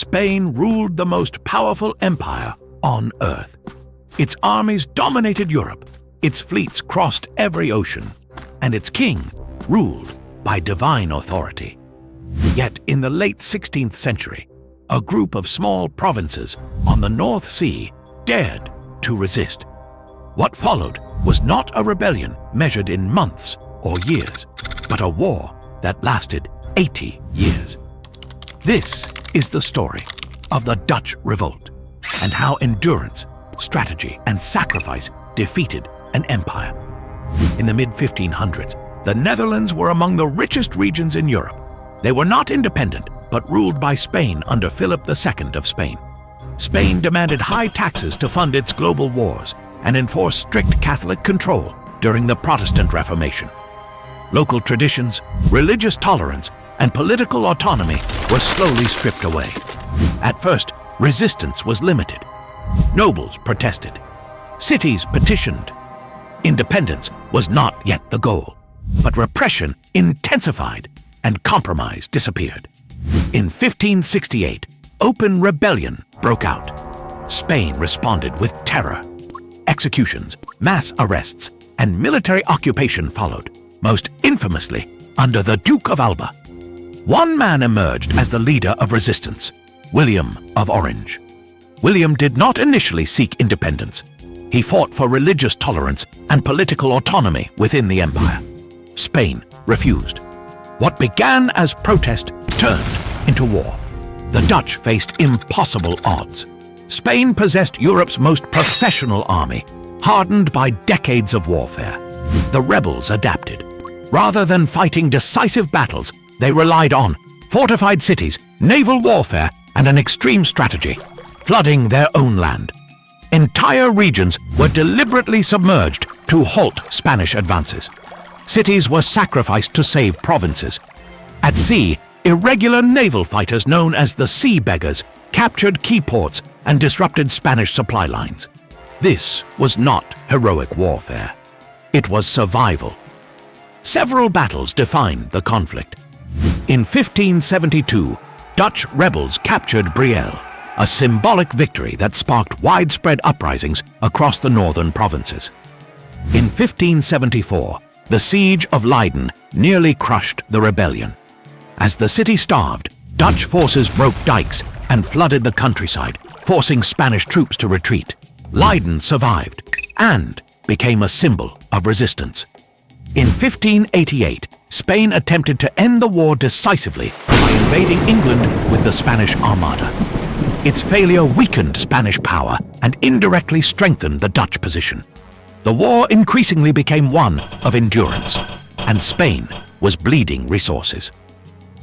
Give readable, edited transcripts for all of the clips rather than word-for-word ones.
Spain ruled the most powerful empire on Earth. Its armies dominated Europe, its fleets crossed every ocean, and its king ruled by divine authority. Yet in the late 16th century, a group of small provinces on the North Sea dared to resist. What followed was not a rebellion measured in months or years, but a war that lasted 80 years. This is the story of the Dutch Revolt and how endurance, strategy, and sacrifice defeated an empire. In the mid-1500s, the Netherlands were among the richest regions in Europe. They were not independent, but ruled by Spain under Philip II of Spain. Spain demanded high taxes to fund its global wars and enforce strict Catholic control during the Protestant Reformation. Local traditions, religious tolerance, and political autonomy were slowly stripped away. At first, resistance was limited. Nobles protested. Cities petitioned. Independence was not yet the goal, but repression intensified and compromise disappeared. In 1568, open rebellion broke out. Spain responded with terror. Executions, mass arrests, and military occupation followed, most infamously under the Duke of Alba. One man emerged as the leader of resistance, William of Orange. William did not initially seek independence. He fought for religious tolerance and political autonomy within the empire. Spain refused. What began as protest turned into war. The Dutch faced impossible odds. Spain possessed Europe's most professional army, hardened by decades of warfare. The rebels adapted. Rather than fighting decisive battles, they relied on fortified cities, naval warfare, and an extreme strategy, flooding their own land. Entire regions were deliberately submerged to halt Spanish advances. Cities were sacrificed to save provinces. At sea, irregular naval fighters known as the Sea Beggars captured key ports and disrupted Spanish supply lines. This was not heroic warfare. It was survival. Several battles defined the conflict. In 1572, Dutch rebels captured Brielle, a symbolic victory that sparked widespread uprisings across the northern provinces. In 1574, the siege of Leiden nearly crushed the rebellion. As the city starved, Dutch forces broke dikes and flooded the countryside, forcing Spanish troops to retreat. Leiden survived and became a symbol of resistance. In 1588, Spain attempted to end the war decisively by invading England with the Spanish Armada. Its failure weakened Spanish power and indirectly strengthened the Dutch position. The war increasingly became one of endurance, and Spain was bleeding resources.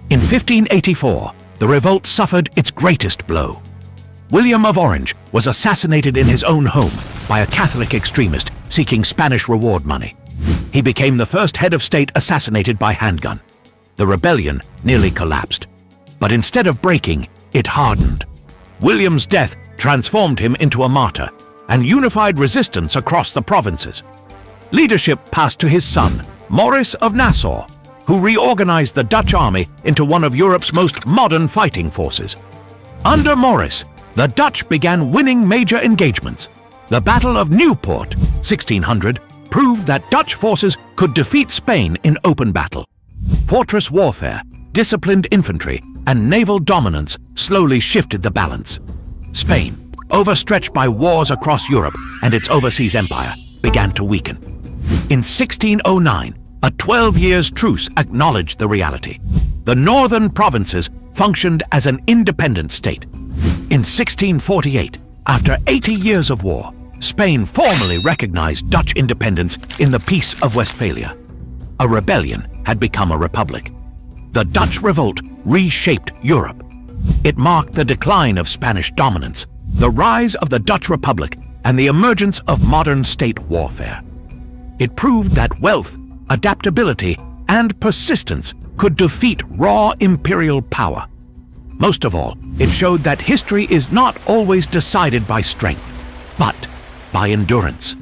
In 1584, the revolt suffered its greatest blow. William of Orange was assassinated in his own home by a Catholic extremist seeking Spanish reward money. He became the first head of state assassinated by handgun. The rebellion nearly collapsed, but instead of breaking, it hardened. William's death transformed him into a martyr and unified resistance across the provinces. Leadership passed to his son, Maurice of Nassau, who reorganized the Dutch army into one of Europe's most modern fighting forces. Under Maurice, the Dutch began winning major engagements. The Battle of Nieuwpoort, 1600, proved that Dutch forces could defeat Spain in open battle. Fortress warfare, disciplined infantry, and naval dominance slowly shifted the balance. Spain, overstretched by wars across Europe and its overseas empire, began to weaken. In 1609, a 12-year truce acknowledged the reality. The northern provinces functioned as an independent state. In 1648, after 80 years of war, Spain formally recognized Dutch independence in the Peace of Westphalia. A rebellion had become a republic. The Dutch Revolt reshaped Europe. It marked the decline of Spanish dominance, the rise of the Dutch Republic, and the emergence of modern state warfare. It proved that wealth, adaptability, and persistence could defeat raw imperial power. Most of all, it showed that history is not always decided by strength, but by endurance.